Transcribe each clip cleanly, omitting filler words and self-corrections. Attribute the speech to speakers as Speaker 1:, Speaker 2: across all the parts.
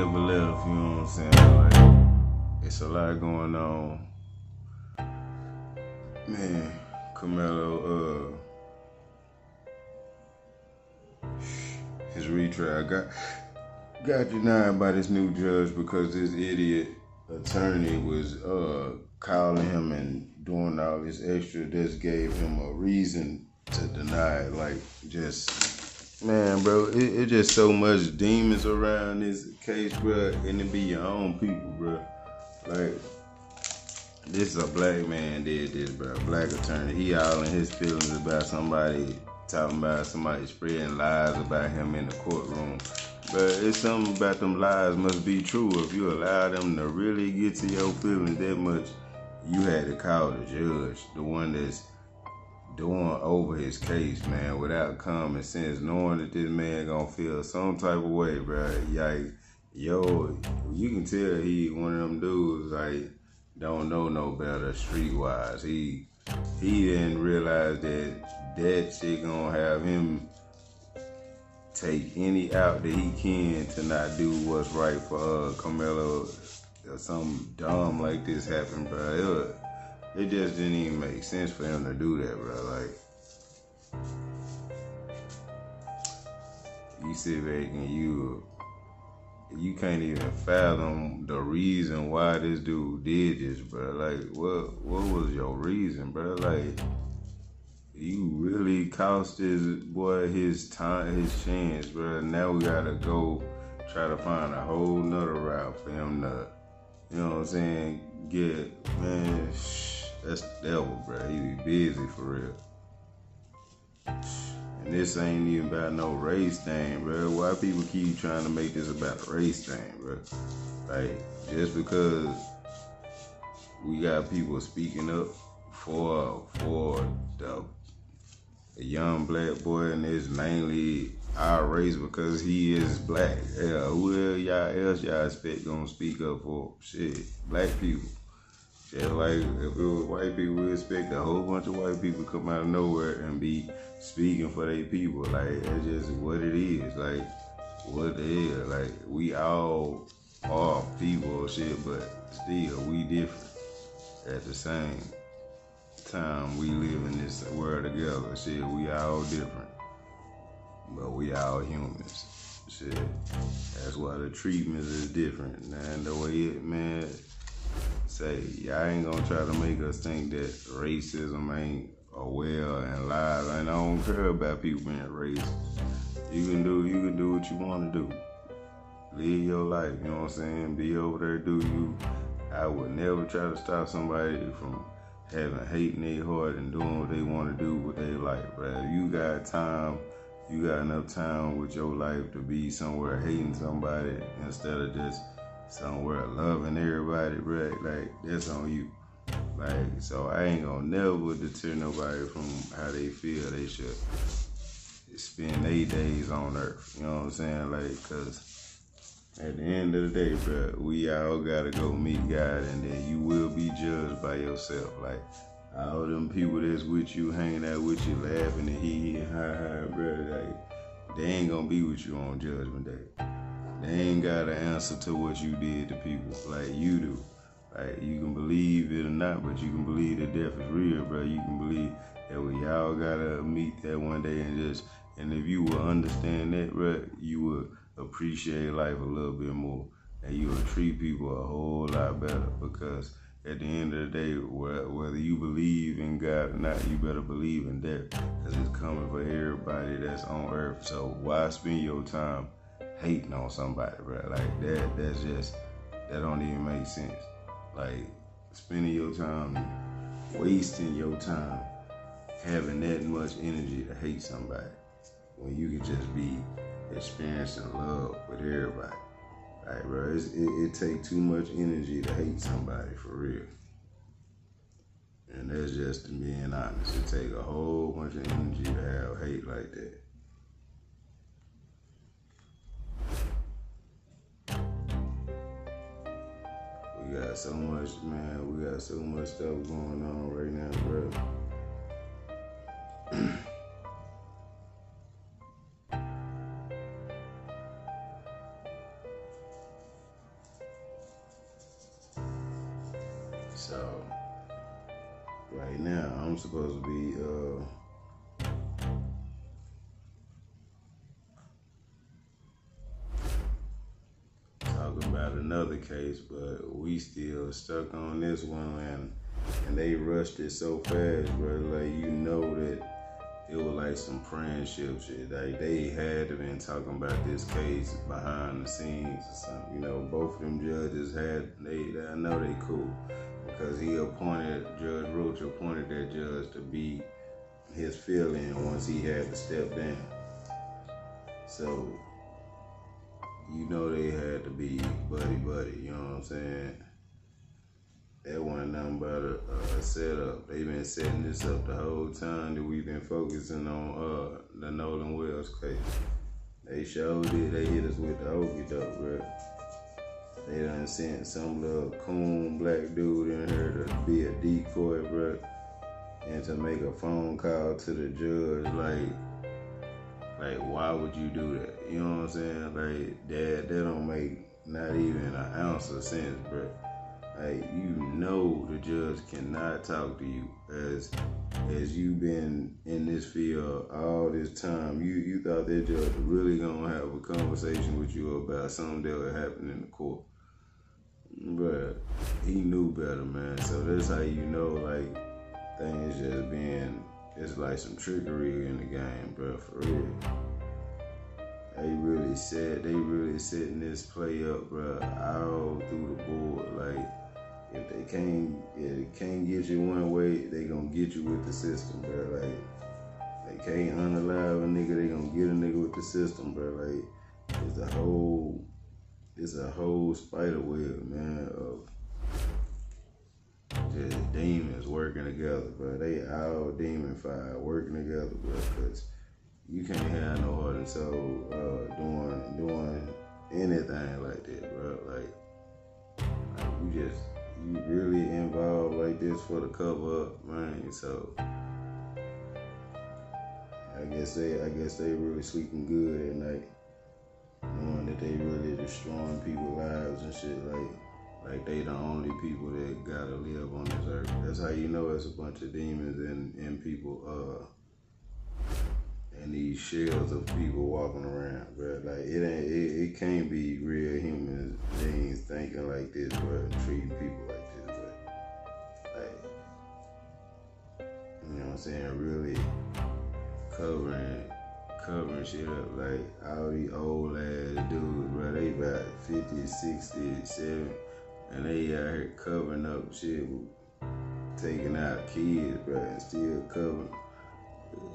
Speaker 1: never left, you know what I'm saying? Like, it's a lot going on. Man, Carmelo, his retrial got denied by this new judge because this idiot attorney was calling him and doing all this extra. This gave him a reason to deny it. Like, just, man, bro, it just so much demons around this case, bro, and it be your own people, bro. Like, this is a black man did this, bro. Black attorney. He all in his feelings about somebody talking about somebody spreading lies about him in the courtroom. But it's something about them lies must be true. If you allow them to really get to your feelings that much, you had to call the judge, the one that's doing over his case, man, without common sense, knowing that this man gonna feel some type of way, bro. Like, yo, you can tell he one of them dudes, like, don't know no better streetwise. He didn't realize that shit gonna have him take any out that he can to not do what's right for Carmelo, or something dumb like this happen, bro. It just didn't even make sense for him to do that, bro. Like, you sit back and you can't even fathom the reason why this dude did this, bro. Like, what was your reason, bro? Like, you really cost this boy his time, his chance, bro. Now we gotta go try to find a whole nother route for him to, you know what I'm saying, man, that's the devil, bro. He be busy for real. And this ain't even about no race thing, bro. Why people keep trying to make this about a race thing, bro? Like, just because we got people speaking up for the young black boy, and it's mainly our race because he is black. Yeah, who else y'all expect gonna speak up for shit? Black people. Just like if it was white people, we expect a whole bunch of white people come out of nowhere and be speaking for their people. Like, it's just what it is. Like, what the hell? Like, we all are people, shit, but still, we different. At the same time, we live in this world together. Shit, we all different, but we all humans. Shit, that's why the treatment is different. And the way it, man, say, y'all ain't gonna try to make us think that racism ain't a well and lies. And I don't care about people being racist. You can do what you want to do. Live your life, you know what I'm saying? Be over there, do you. I would never try to stop somebody from having hate in their heart and doing what they want to do with their life, bro. If you got time, you got enough time with your life to be somewhere hating somebody instead of just somewhere loving everybody, bro. Like, that's on you. Like, so I ain't gonna never deter nobody from how they feel they should spend their days on earth. You know what I'm saying? Like, cause at the end of the day, bro, we all gotta go meet God, and then you will be judged by yourself. Like, all them people that's with you, hanging out with you, laughing and hee and ha, bro, like, they ain't gonna be with you on Judgment Day. They ain't got an answer to what you did to people like you do. Like, you can believe it or not, but you can believe that death is real, bro. You can believe that we all gotta meet that one day, and if you will understand that, bro, you will appreciate life a little bit more, and you will treat people a whole lot better, because at the end of the day, whether you believe in God or not, you better believe in death, because it's coming for everybody that's on earth. So why spend your time hating on somebody, bro? Like, that don't even make sense. Like, spending your time, wasting your time, having that much energy to hate somebody, when you can just be experiencing love with everybody. Like, bro, it take too much energy to hate somebody, for real. And that's just being honest. It take a whole bunch of energy to have hate like that. We got so much, man. We got so much stuff going on right now, bro. So right now I'm supposed to be talking about another case, but we still stuck on this one, and they rushed it so fast, bro. Like, you know that it was like some friendship shit. Like, they had to been talking about this case behind the scenes or something. You know, both of them judges I know they cool, because Judge Roach appointed that judge to be his fill-in once he had to step down. So, you know they had to be buddy, you know what I'm saying? That wasn't nothing but a setup. They've been setting this up the whole time that we've been focusing on the Nolan Wells case. They showed it. They hit us with the okey doke, bro. They done sent some little coon black dude in here to be a decoy, bro, and to make a phone call to the judge, like, why would you do that? You know what I'm saying? Like, that don't make not even an ounce of sense, bro. Like, you know the judge cannot talk to you as you've been in this field all this time. You thought that judge was really gonna have a conversation with you about something that would happen in the court. But he knew better, man. So that's how you know, like, things just it's like some trickery in the game, bro, for real. They really setting this play up, bro, all through the board. Like, if they can't get you one way, they gonna get you with the system, bro. Like, they can't unalive a nigga, they gonna get a nigga with the system, bro. Like, it's a whole spider web, man, of just demons working together, bro. They all demon fire working together, bro, because you can't have no heart and soul doing anything like that, bro. Like you really involved like this for the cover up, man. So I guess they really sleeping good at night, knowing that they really destroying people's lives and shit. Like they the only people that gotta live on this earth. That's how you know it's a bunch of demons and people and these shells of people walking around, bro. Like, it can't be real human beings thinking like this, bro, treating people like this, bro. Like, you know what I'm saying? Really covering shit up. Like, all these old ass dudes, bro, they about 50, 60, 70, and they out here covering up shit, taking out kids, bro, and still covering.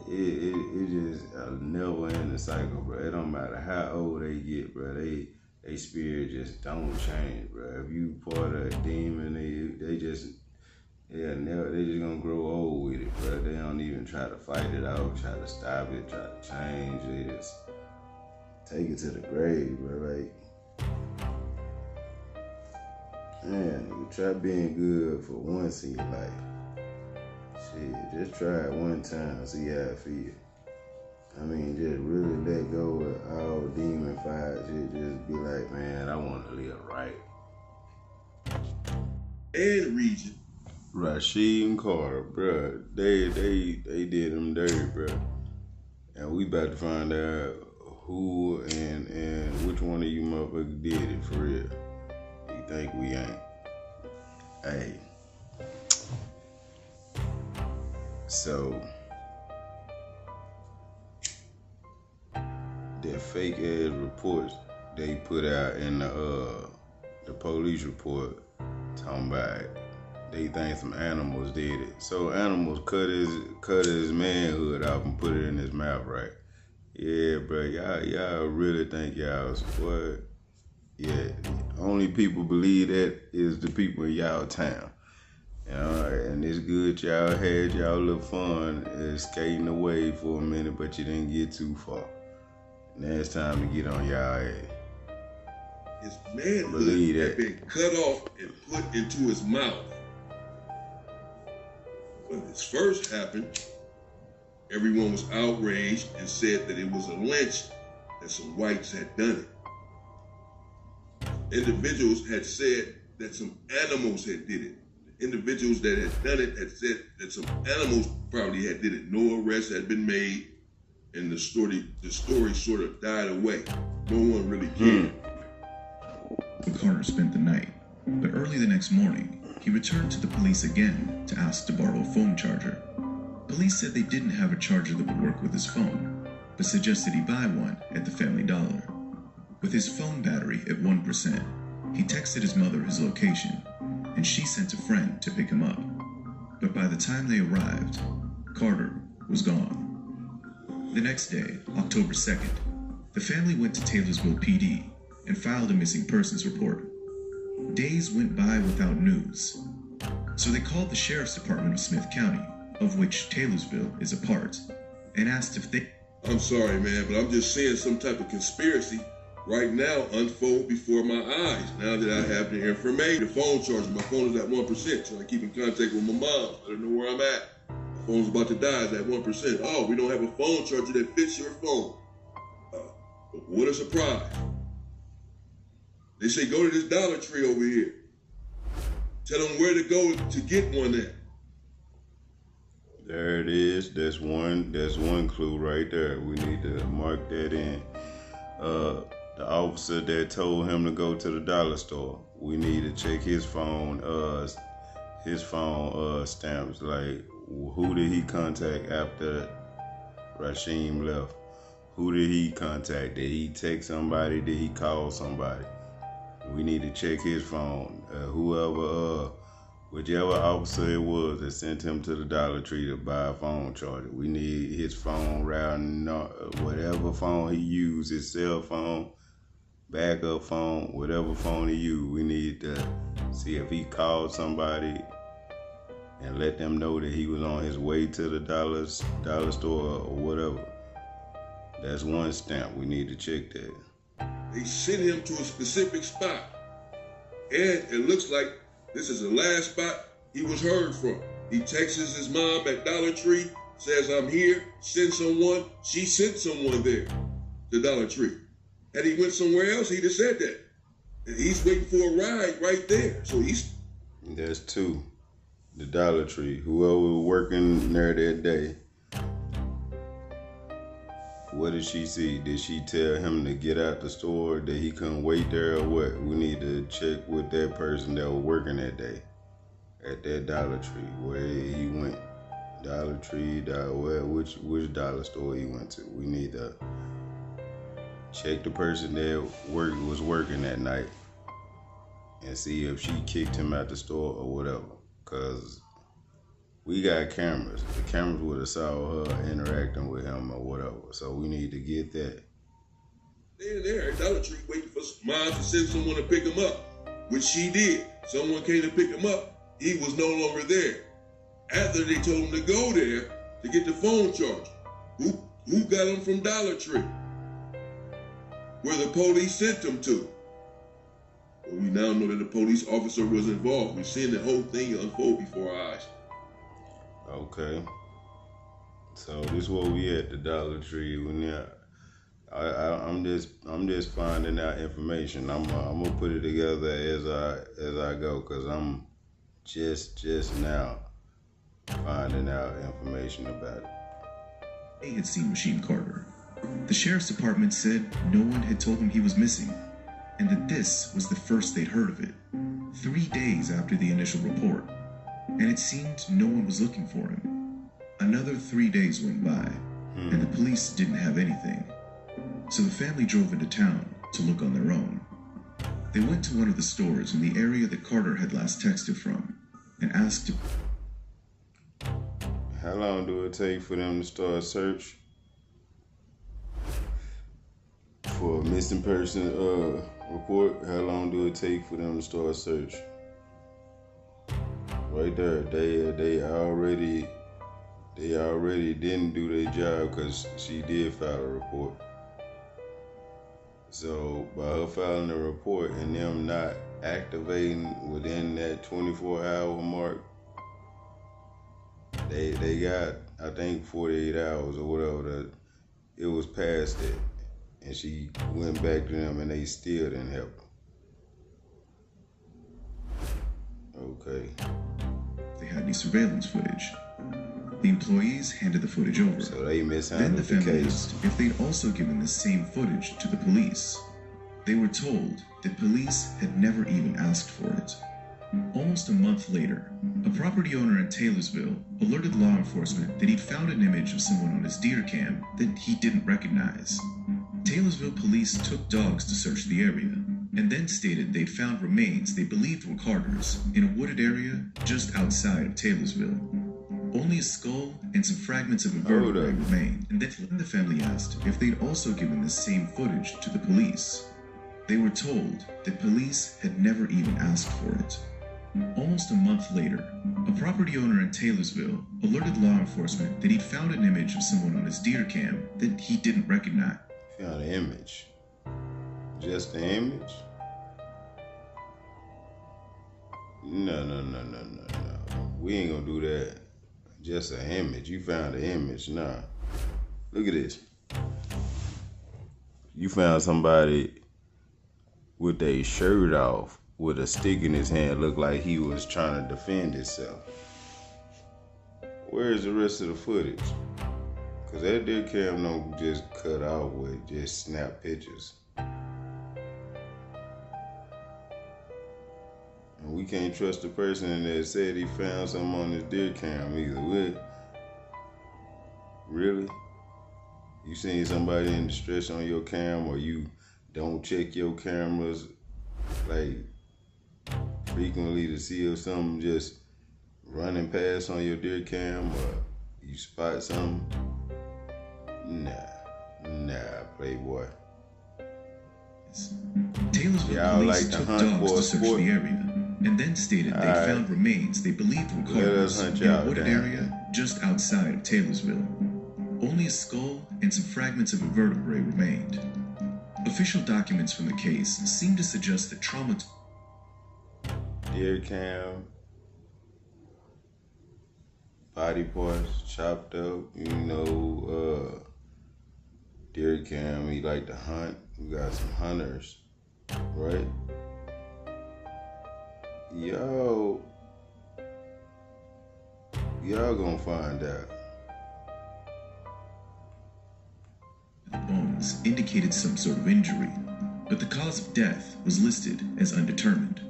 Speaker 1: It just a never ending cycle, bro. It don't matter how old they get, bro. They spirit just don't change, bro. If you part of a demon, they just gonna grow old with it, bro. They don't even try to fight it out, try to stop it, try to change. They just take it to the grave, bro. Like, man, nigga, try being good for once in your life. Shit, just try it one time, see how it feel. I mean, just really let go of all demon fire shit. Just be like, man, I want to live right.
Speaker 2: And region.
Speaker 1: Rasheem Carter, bro. They did him dirty, bro. And we about to find out who and which one of you motherfuckers did it for real. You think we ain't? Hey. So, that fake ass reports they put out in the police report talking about they think some animals did it. So animals cut his manhood off and put it in his mouth, right? Yeah, bro, y'all really think y'all what? Yeah, only people believe that is the people in y'all town. You know, and it's good y'all had y'all little fun skating away for a minute, but you didn't get too far. Now it's time to get on y'all ass.
Speaker 2: His manhood had been cut off and put into his mouth. When this first happened, everyone was outraged and said that it was a lynch, that some whites had done it. Individuals had said that some animals had did it. individuals that had done it had said that some animals probably did it. No arrests had been made, and the story sort of died away. No one really cared.
Speaker 3: Carter spent the night, but early the next morning, he returned to the police again to ask to borrow a phone charger. Police said they didn't have a charger that would work with his phone, but suggested he buy one at the Family Dollar. With his phone battery at 1%, he texted his mother his location, and she sent a friend to pick him up. But by the time they arrived, Carter was gone. The next day, October 2nd, the family went to Taylorsville PD and filed a missing persons report. Days went by without news, so they called the Sheriff's Department of Smith County, of which Taylorsville is a part, and asked if they...
Speaker 2: I'm sorry, man, but I'm just seeing some type of conspiracy right now unfold before my eyes. Now that I have the information, the phone charger, my phone is at 1%, so I keep in contact with my mom. I don't know where I'm at. My phone's about to die, it's at 1%. Oh, we don't have a phone charger that fits your phone. What a surprise. They say, go to this Dollar Tree over here. Tell them where to go to get one at.
Speaker 1: There it is. That's one clue right there. We need to mark that in. The officer that told him to go to the dollar store, we need to check his phone stamps. Like, who did he contact after Rasheem left? Who did he contact? Did he text somebody? Did he call somebody? We need to check his phone. Whichever officer it was that sent him to the Dollar Tree to buy a phone charger, we need his phone routing, whatever phone he used, his cell phone, backup phone, whatever phone he used. We need to see if he called somebody and let them know that he was on his way to the dollar store or whatever. That's one stamp. We need to check that.
Speaker 2: They sent him to a specific spot, and it looks like this is the last spot he was heard from. He texts his mom at Dollar Tree, says, I'm here, send someone. She sent someone there to Dollar Tree. Had he went somewhere else, he'd have said that. And he's waiting for a ride right there. So
Speaker 1: That's two. The Dollar Tree. Whoever was working there that day. What did she see? Did she tell him to get out the store, that he couldn't wait there, or what? We need to check with that person that was working that day at that Dollar Tree, where he went. Dollar Tree, which dollar store he went to. We need to check the person that was working that night and see if she kicked him out the store or whatever. Because we got cameras. The cameras would have saw her interacting with him or whatever. So we need to get that.
Speaker 2: They're there at Dollar Tree waiting for mom to send someone to pick him up, which she did. Someone came to pick him up. He was no longer there. After they told him to go there to get the phone charger. Who got him from Dollar Tree? Where the police sent him to. But we now know that the police officer was involved. We've seen the whole thing unfold before our eyes.
Speaker 1: Okay. So this is where we at, the Dollar Tree. I'm just finding out information. I'm gonna put it together as I go, cause I'm just now finding out information about it.
Speaker 3: They had seen Rasheem Carter. The sheriff's department said no one had told them he was missing, and that this was the first they'd heard of it, 3 days after the initial report. And it seemed no one was looking for him. Another 3 days went by, and the police didn't have anything. So the family drove into town to look on their own. They went to one of the stores in the area that Carter had last texted from and asked if...
Speaker 1: How long do it take for them to start a search for a missing person report? How long do it take for them to start a search? Right there, they already didn't do their job because she did file a report. So by her filing a report and them not activating within that 24-hour mark, they got, I think, 48 hours or whatever. It was past that, and she went back to them and they still didn't help her. Okay.
Speaker 3: had any surveillance footage. The employees handed the footage over.
Speaker 1: So they
Speaker 3: Then the
Speaker 1: mishandled the
Speaker 3: family
Speaker 1: case.
Speaker 3: asked if they'd also given the same footage to the police. They were told that police had never even asked for it. Almost a month later, a property owner in Taylorsville alerted law enforcement that he'd found an image of someone on his deer cam that he didn't recognize. Taylorsville police took dogs to search the area, and then stated they'd found remains they believed were Carter's in a wooded area just outside of Taylorsville. Only a skull and some fragments of a vertebrae remained, and then the family asked if they'd also given the same footage to the police. They were told that police had never even asked for it. Almost a month later, a property owner in Taylorsville alerted law enforcement that he'd found an image of someone on his deer cam that he didn't recognize.
Speaker 1: Found an image. Just the image? No. We ain't gonna do that. Just an image. You found an image. Nah. Look at this. You found somebody with a shirt off with a stick in his hand, looked like he was trying to defend himself. Where's the rest of the footage? Cause that deer cam don't just cut out with just snap pictures. And we can't trust the person that said he found something on his deer cam either. Really? You seen somebody in distress on your cam, or you don't check your cameras like frequently to see if something just running past on your deer cam, or you spot something? Nah, playboy.
Speaker 3: Taylorsville police took dogs to search the area, and then stated they found remains they believed were Carter's in a wooded area just outside of Taylorsville. Only a skull and some fragments of a vertebrae remained. Official documents from the case seem to suggest that trauma...
Speaker 1: Deer cam, body parts chopped up, deer cam, he like to hunt. We got some hunters, right? Y'all gonna find out.
Speaker 3: Bones indicated some sort of injury, but the cause of death was listed as undetermined.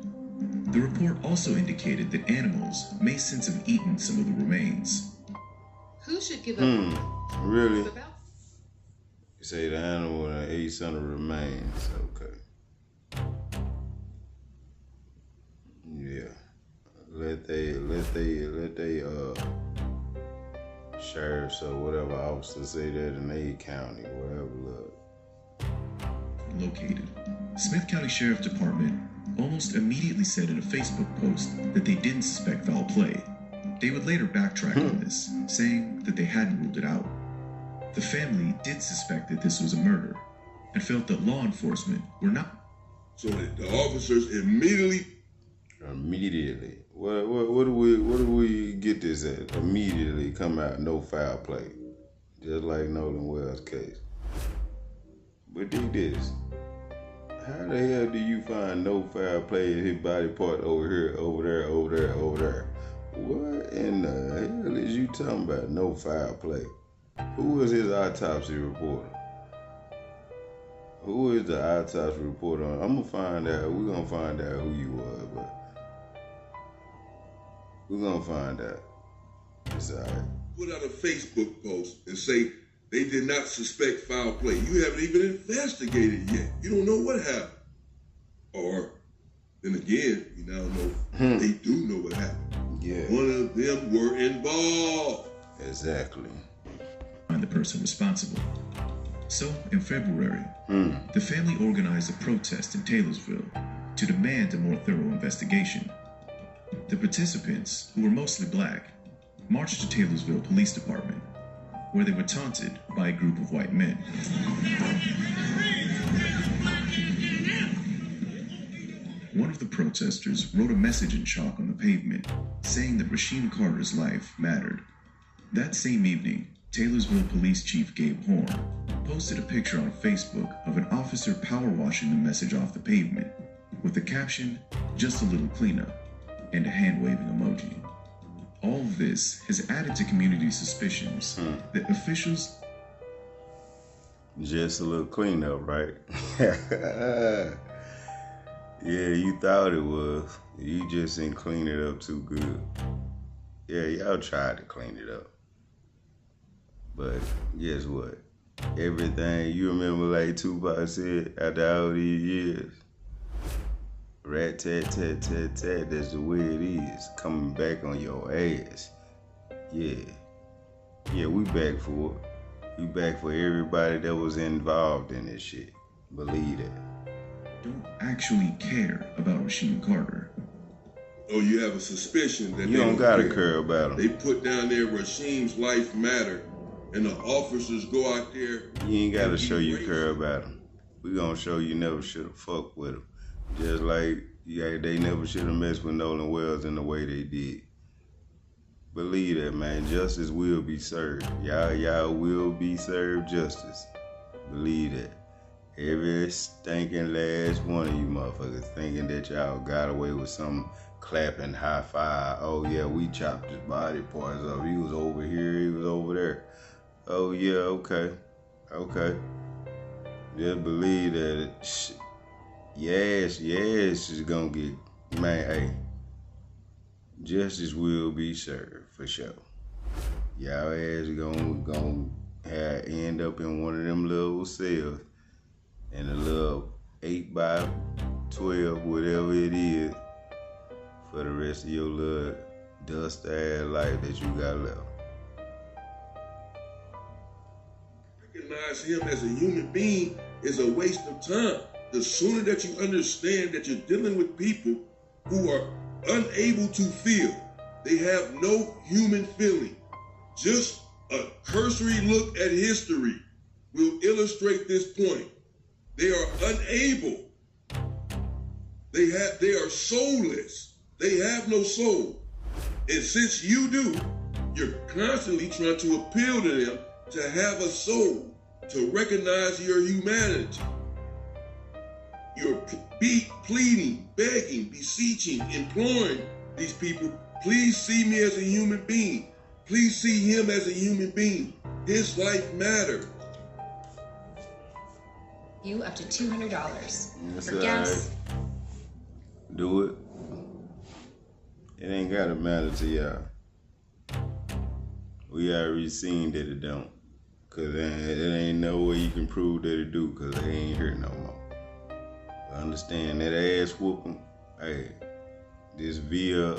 Speaker 3: The report also indicated that animals may since have eaten some of the remains.
Speaker 4: Who should give up?
Speaker 1: Really? You say the animal that ate some of the remains. Okay. Yeah. Let they sheriffs or whatever officers say that in their county, whatever. Look.
Speaker 3: Located. Smith County Sheriff Department almost immediately said in a Facebook post that they didn't suspect foul play. They would later backtrack on this, saying that they hadn't ruled it out. The family did suspect that this was a murder and felt that law enforcement were not.
Speaker 2: So that the officers immediately.
Speaker 1: What do we get this at? Immediately come out, no foul play. Just like Nolan Wells' case. But dig this. How the hell do you find no foul play in his body part over here, over there? What in the hell is you talking about, no foul play? Who was his autopsy reporter? Who is the autopsy reporter? We're gonna find out who you was, but we're gonna find out. It's all right.
Speaker 2: Put out a Facebook post and say they did not suspect foul play. You haven't even investigated yet. You don't know what happened. Or, then again, you now know they do know what happened.
Speaker 1: Yeah.
Speaker 2: One of them were involved.
Speaker 1: Exactly.
Speaker 3: Find the person responsible. So, in February, the family organized a protest in Taylorsville to demand a more thorough investigation. The participants, who were mostly black, marched to Taylorsville Police Department, where they were taunted by a group of white men. One of the protesters wrote a message in chalk on the pavement saying that Rasheem Carter's life mattered. That same evening, Taylorsville Police Chief Gabe Horn posted a picture on Facebook of an officer power washing the message off the pavement with the caption, "Just a little cleanup," and a hand-waving emoji. this has added to community suspicions that officials...
Speaker 1: Just a little cleanup, right? Yeah, you thought it was. You just didn't clean it up too good. Yeah, y'all tried to clean it up. But guess what? Everything, you remember like Tupac said, after all these years, rat tat tat tat tat, that's the way it is. Coming back on your ass. Yeah. Yeah, we back for it. We back for everybody that was involved in this shit. Believe that.
Speaker 3: don't actually care about Rasheem Carter.
Speaker 2: Oh, you have a suspicion that
Speaker 1: You
Speaker 2: they
Speaker 1: don't gotta care about him.
Speaker 2: They put down there Rasheem's life matter, and the officers go out there.
Speaker 1: You ain't gotta show you care about him. We gonna show you never should have fucked with him. Just like they never should have messed with Nolan Wells in the way they did. Believe that, man. Justice will be served. Y'all will be served justice. Believe that. Every stinking last one of you motherfuckers thinking that y'all got away with some clapping high five. Oh yeah, we chopped his body parts up. He was over here, he was over there. Oh yeah, okay. Just believe that yes is gonna get, man, hey. Justice will be served for sure. Y'all ass gonna end up in one of them little cells in a little 8x12, whatever it is, for the rest of your little dust ass life that you got left.
Speaker 2: Recognize him as a human being is a waste of time. The sooner that you understand that you're dealing with people who are unable to feel, they have no human feeling. Just a cursory look at history will illustrate this point. They are unable. They are soulless. They have no soul. And since you do, you're constantly trying to appeal to them to have a soul, to recognize your humanity. You're pleading, begging, beseeching, imploring these people, please see me as a human being. Please see him as a human being. His life matters.
Speaker 5: You up to $200
Speaker 1: That's
Speaker 5: for gas.
Speaker 1: Right. Do it. It ain't gotta matter to y'all. We already seen that it don't. Cause it ain't no way you can prove that it do, cause they ain't here no more. But understand that ass whooping, hey, this via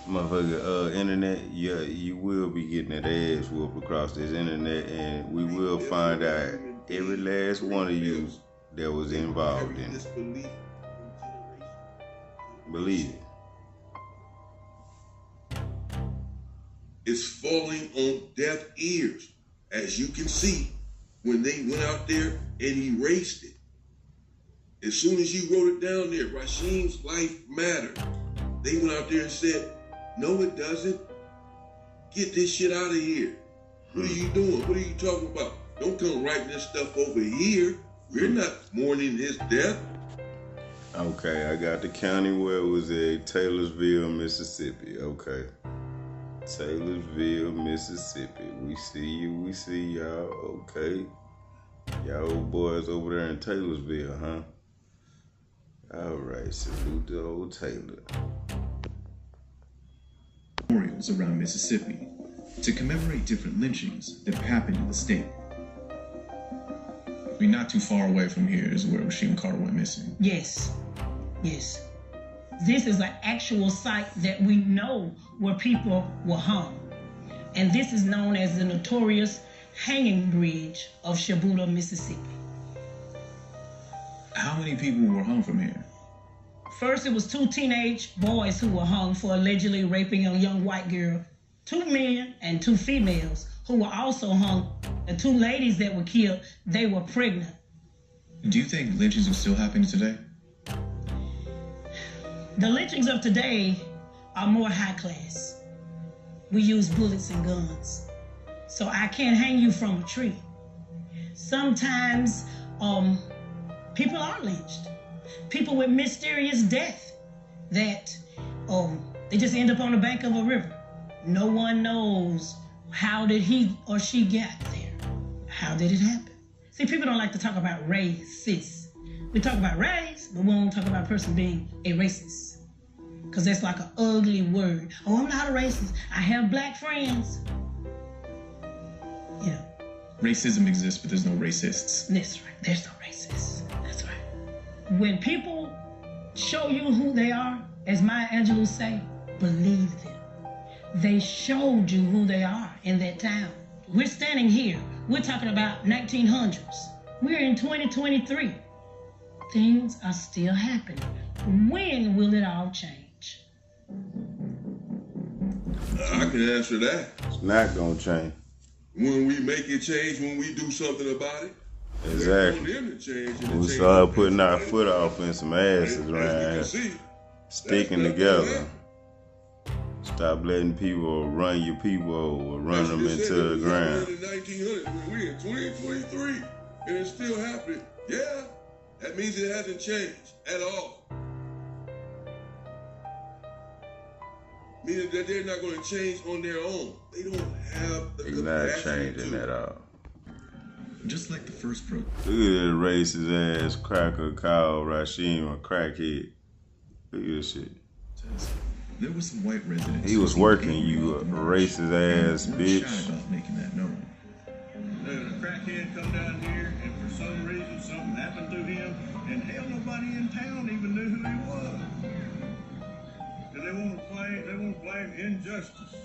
Speaker 1: motherfucker internet, yeah, you will be getting that ass whooped across this internet, and we will find out every last one of you that was involved in it. Believe it.
Speaker 2: It's falling on deaf ears. As you can see, when they went out there and erased it. As soon as you wrote it down there, Rasheem's life mattered. They went out there and said, no, it doesn't. Get this shit out of here. What are you doing? What are you talking about? Don't come writing this stuff over here. We're not mourning his death.
Speaker 1: Okay, I got the county where it was at, Taylorsville, Mississippi. Okay. Taylorsville, Mississippi. We see you, we see y'all. Okay. Y'all old boys over there in Taylorsville, huh? All right, salute the old Taylor.
Speaker 3: Memorials around Mississippi to commemorate different lynchings that have happened in the state. I mean, not too far away from here is where Rasheem Carter went missing.
Speaker 6: Yes. This is an actual site that we know where people were hung. And this is known as the notorious Hanging Bridge of Shabuta, Mississippi.
Speaker 3: How many people were hung from here?
Speaker 6: First, it was 2 teenage boys who were hung for allegedly raping a young white girl, 2 men and 2 females who were also hung. The 2 ladies that were killed, they were pregnant.
Speaker 3: Do you think lynchings are still happening today?
Speaker 6: The lynchings of today are more high class. We use bullets and guns. So I can't hang you from a tree. Sometimes people are lynched. People with mysterious death that They just end up on the bank of a river. No one knows how did he or she get there. How did it happen? See, people don't like to talk about racist. We talk about race, but we won't talk about a person being a racist. Because that's like an ugly word. Oh, I'm not a racist. I have black friends. Yeah.
Speaker 3: Racism exists, but there's no racists.
Speaker 6: That's right. There's no racists. That's right. When people show you who they are, as Maya Angelou say, believe them. They showed you who they are in that town. We're standing here. We're talking about 1900s. We're in 2023. Things are still happening. When will it all change?
Speaker 2: I can answer that.
Speaker 1: It's not gonna change.
Speaker 2: When we make it change, when we do something about it.
Speaker 1: Exactly.
Speaker 2: Them to change and
Speaker 1: When we
Speaker 2: change
Speaker 1: start putting our foot off in some asses around here,
Speaker 2: see,
Speaker 1: sticking together. Stop letting people run your people over, run them into the ground.
Speaker 2: In the 1900s, we're in 2023, and it's still happening. Yeah, that means it hasn't changed at all. Meaning that they're not going to change on their own. They don't have the
Speaker 1: They're not
Speaker 2: capacity
Speaker 1: changing
Speaker 2: to.
Speaker 1: at all.
Speaker 3: Just like the first protest.
Speaker 1: Look at that racist ass cracker called Rasheem a crackhead. Look at this shit.
Speaker 3: There were some white residents.
Speaker 1: He was working, you a racist ass
Speaker 3: and
Speaker 1: bitch.
Speaker 3: shy about making that known.
Speaker 5: There's a crackhead come down here, and for some reason something happened to him, and hell, nobody in town even knew who he was. Because they want to blame injustice.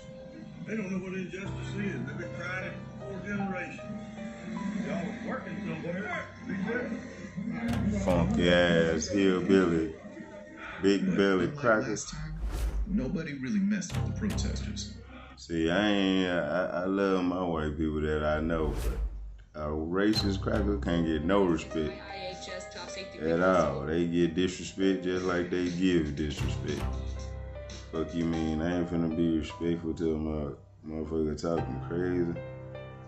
Speaker 5: They don't know what injustice is. They've been crying it for 4 generations. Y'all was working somewhere. Be there.
Speaker 1: Funky ass hillbilly, big belly
Speaker 3: Like
Speaker 1: cracker.
Speaker 3: last time, nobody really messed with the protesters.
Speaker 1: See, I love my white people that I know, but a racist cracker can't get no respect at all. They get disrespect just like they give disrespect. Fuck you mean? I ain't finna be respectful to a motherfucker talking crazy.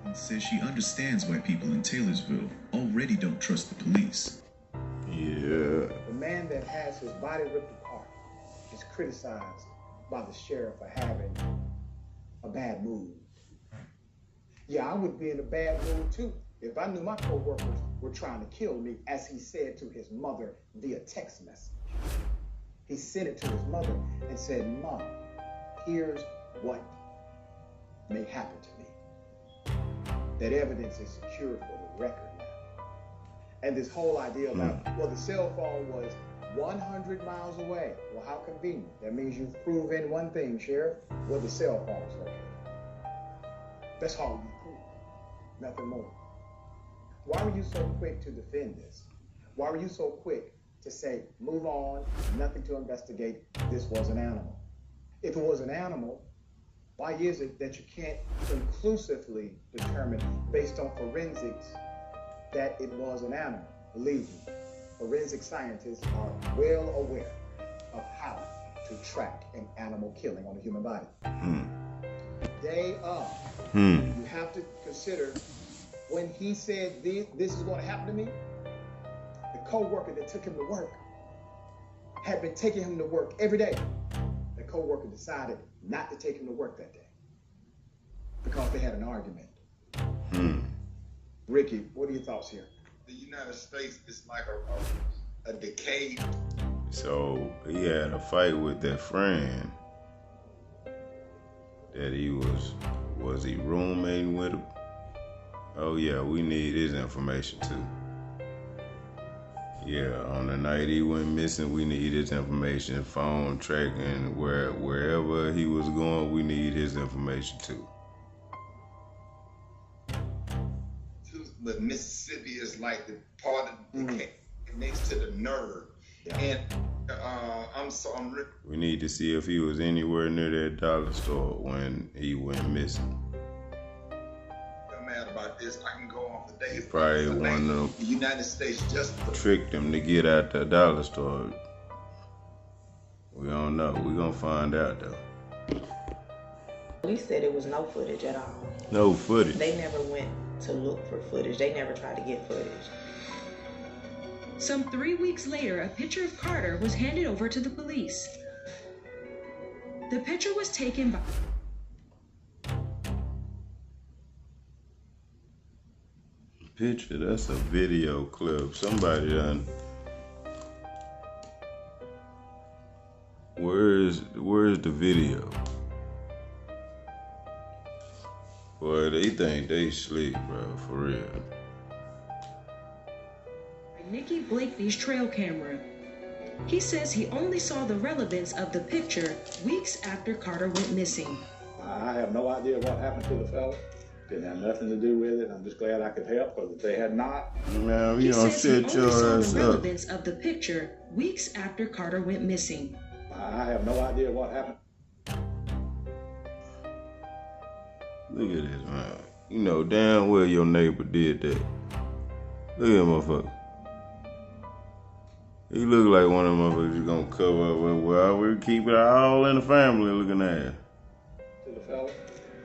Speaker 3: And says she understands why people in Taylorsville already don't trust the police.
Speaker 1: Yeah.
Speaker 7: The man that has his body ripped apart is criticized by the sheriff for having a bad mood. Yeah, I would be in a bad mood too if I knew my co-workers were trying to kill me, as he said to his mother via text message. He sent it to his mother and said, "Mom, here's what may happen to me." That evidence is secured for the record now. And this whole idea about, well, the cell phone was 100 miles away. Well, how convenient. That means you've proven one thing, Sheriff, where the cell phone is located. That's all you prove. Nothing more. Why were you so quick to defend this? Why were you so quick to say, move on, nothing to investigate, this was an animal? If it was an animal, why is it that you can't conclusively determine, based on forensics, that it was an animal? Believe me, forensic scientists are well aware of how to track an animal killing on a human body. Day of. You have to consider, when he said this is going to happen to me, the co-worker that took him to work had been taking him to work every day. The co-worker decided not to take him to work that day because they had an argument. Ricky, what are your thoughts here?
Speaker 8: The United States is like a decayed.
Speaker 1: So he had a fight with that friend that he was he roommating with him? Oh yeah, we need his information too. Yeah, on the night he went missing, we need his information, phone tracking, wherever he was going, we need his information too.
Speaker 8: The Mississippi is like the part of the decay next to the nerve. Yeah. And
Speaker 1: we need to see if he was anywhere near that dollar store when he went missing.
Speaker 8: I'm mad about this. I can go on for days.
Speaker 1: Probably one of them.
Speaker 8: The United States just
Speaker 1: tricked him to get out the dollar store. We don't know. We're gonna find out though.
Speaker 9: Police said it was no footage at all.
Speaker 1: No footage.
Speaker 9: They never went to look for footage. They never tried to get footage.
Speaker 10: Some 3 weeks later, a picture of Carter was handed over to the police. The picture was taken by...
Speaker 1: Picture, that's a video clip. Somebody done. Where's the video? Boy, they think they sleep, bro, for real.
Speaker 10: Nikki Blakeney's trail camera. He says he only saw the relevance of the picture weeks after Carter went missing.
Speaker 11: I have no idea what happened to the fella. Didn't have nothing to do with it. I'm just glad I could help, because if they had not...
Speaker 1: Man, you don't shut your ass up.
Speaker 10: He says he only saw the relevance of the picture weeks after Carter went missing.
Speaker 11: I have no idea what happened.
Speaker 1: Look at this, man. You know damn well your neighbor did that. Look at that motherfucker. He look like one of them motherfuckers you gonna cover up with. Well, we'll keep it all in the family looking at.
Speaker 11: To the fella.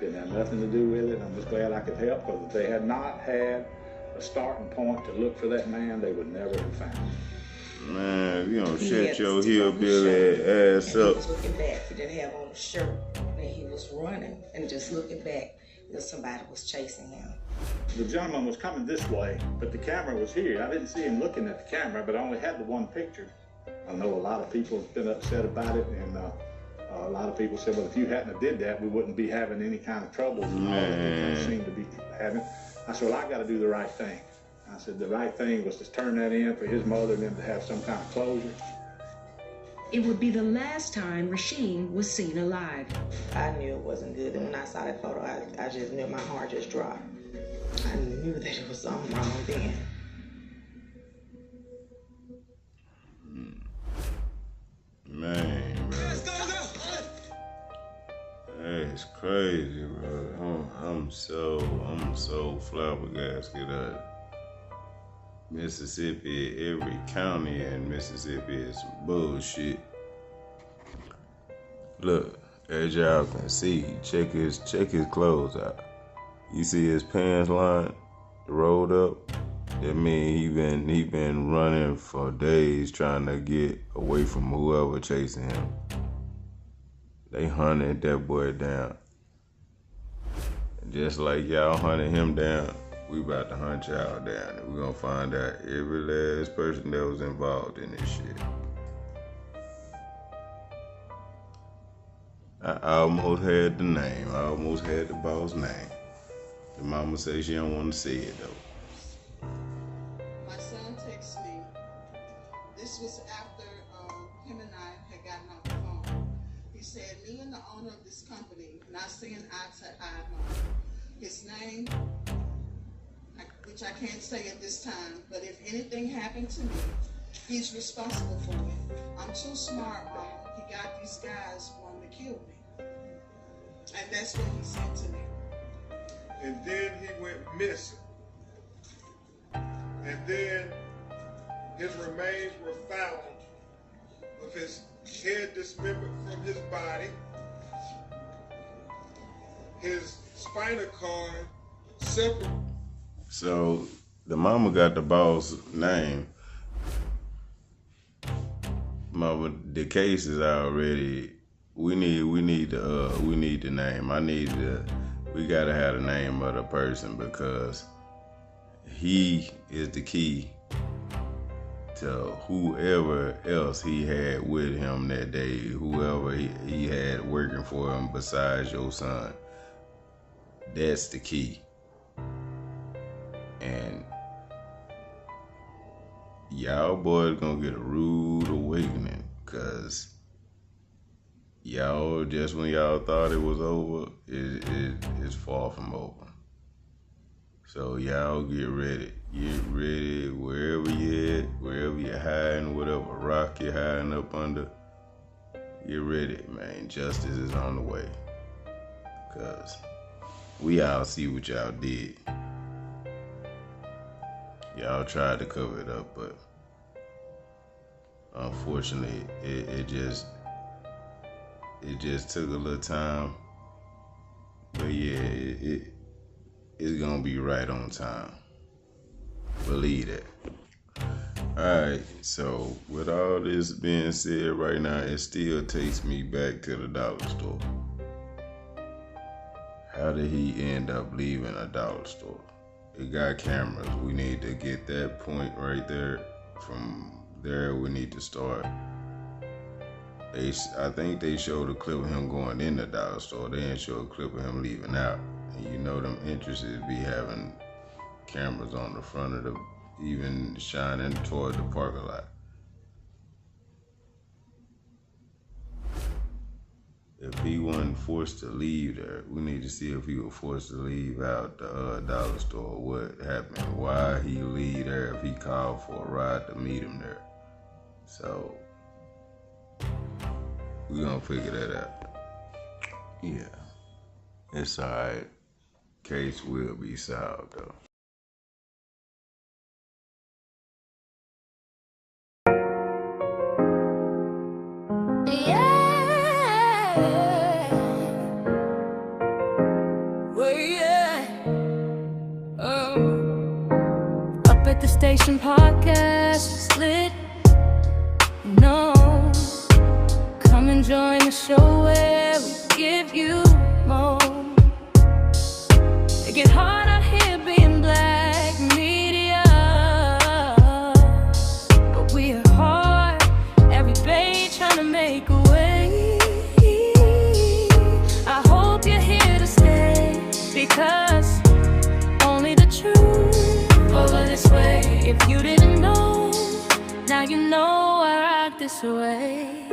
Speaker 11: Didn't have nothing to do with it. I'm just glad I could help, because if they had not had a starting point to look for that man, they would never have found him.
Speaker 1: Man, you don't shut your hillbilly ass up.
Speaker 9: He was looking back. He didn't have on a shirt. And he was running and just looking back. Somebody was chasing him.
Speaker 11: The gentleman was coming this way, but the camera was here. I didn't see him looking at the camera, but I only had the one picture. I know a lot of people have been upset about it, and a lot of people said, well, if you hadn't have did that, we wouldn't be having any kind of troubles and all that they seem to be having. I said, well, I got to do the right thing. I said, the right thing was to turn that in for his mother and them to have some kind of closure.
Speaker 10: It would be the last time Rasheem was seen alive.
Speaker 9: I knew it wasn't good, and when I saw that photo, I just knew my heart just dropped. I knew that it was something wrong then.
Speaker 1: Man, bro. That's crazy, bro. I'm so flabbergasted at Mississippi. Every county in Mississippi is bullshit. Look, as y'all can see, check his clothes out. You see his pants line rolled up? That mean he been running for days trying to get away from whoever chasing him. They hunted that boy down. Just like y'all hunted him down, we about to hunt y'all down. And we gonna find out every last person that was involved in this shit. I almost had the name. I almost had the boss name. The mama says she don't want to say it though.
Speaker 12: My son texted me. This was after him and I had gotten off the phone. He said, me and the owner of this company not seeing eye to eye on his name, which I can't say at this time, but if anything happened to me, he's responsible for it. I'm too smart, Mom. He got these guys wanting to kill me. And that's what he said to me.
Speaker 5: And then he went missing. And then his remains were found with his head dismembered from his body, his spinal cord separate.
Speaker 1: So the mama got the boss name. Mama, the case is already. We need the name. We gotta have the name of the person, because he is the key to whoever else he had with him that day, whoever he had working for him besides your son. That's the key. And y'all boys gonna get a rude awakening, because y'all, just when y'all thought it was over, it's far from over. So y'all get ready. Get ready wherever you at, wherever you're hiding, whatever rock you're hiding up under. Get ready, man. Justice is on the way. Because we all see what y'all did. Y'all tried to cover it up, but unfortunately, it just took a little time. But yeah, it's gonna be right on time. Believe that. Alright, so with all this being said right now, it still takes me back to the dollar store. How did he end up leaving a dollar store? It got cameras. We need to get that point right there. From there, we need to start. I think they showed a clip of him going in the dollar store. They didn't show a clip of him leaving out. And you know them entrances be having cameras on the front of the, even shining toward the parking lot. If he wasn't forced to leave there, we need to see if he was forced to leave out the dollar store. What happened? Why he leave there if he called for a ride to meet him there? So we're gonna figure that out. Yeah, it's all right. Case will be solved though.
Speaker 13: Up at the station, podcast is lit. No, come and join the show where we give you more. It get hard out here being black media, but we are hard every day trying to make a way. I hope you're here to stay, because only the truth over this way. If you didn't know, now you know I rock this way.